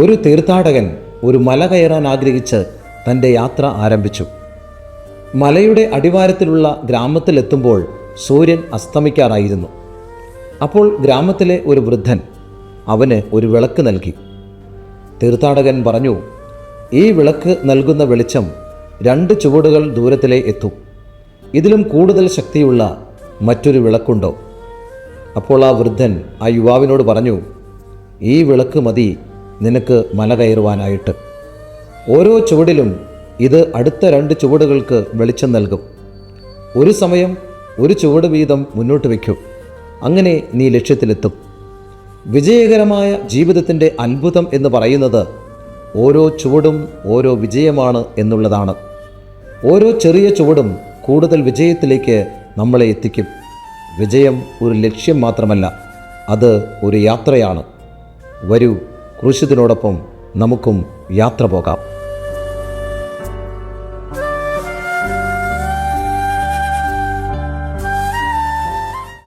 ഒരു തീർത്ഥാടകൻ ഒരു മല കയറാൻ ആഗ്രഹിച്ച് തൻ്റെ യാത്ര ആരംഭിച്ചു. മലയുടെ അടിവാരത്തിലുള്ള ഗ്രാമത്തിലെത്തുമ്പോൾ സൂര്യൻ അസ്തമിക്കാറായിരുന്നു. അപ്പോൾ ഗ്രാമത്തിലെ ഒരു വൃദ്ധൻ അവന് ഒരു വിളക്ക് നൽകി. തീർത്ഥാടകൻ പറഞ്ഞു, ഈ വിളക്ക് നൽകുന്ന വെളിച്ചം 2 ചുവടുകൾ ദൂരത്തിലേ എത്തും. ഇതിലും കൂടുതൽ ശക്തിയുള്ള മറ്റൊരു വിളക്കുണ്ടോ? അപ്പോൾ ആ വൃദ്ധൻ ആ യുവാവിനോട് പറഞ്ഞു, ഈ വിളക്ക് മതി നിനക്ക് മല കയറുവാനായിട്ട്. ഓരോ ചുവടിലും ഇത് അടുത്ത 2 ചുവടുകൾക്ക് വെളിച്ചം നൽകും. ഒരു സമയം ഒരു ചുവട് വീതം മുന്നോട്ട് വയ്ക്കൂ. അങ്ങനെ നീ ലക്ഷ്യത്തിലെത്തും. വിജയകരമായ ജീവിതത്തിൻ്റെ അത്ഭുതം എന്ന് പറയുന്നത് ഓരോ ചുവടും ഓരോ വിജയമാണ് എന്നുള്ളതാണ്. ഓരോ ചെറിയ ചുവടും കൂടുതൽ വിജയത്തിലേക്ക് നമ്മളെ എത്തിക്കും. വിജയം ഒരു ലക്ഷ്യം മാത്രമല്ല, അത് ഒരു യാത്രയാണ്. വരൂ, ക്രൂശിതനോടൊപ്പം നമുക്കും യാത്ര പോകാം.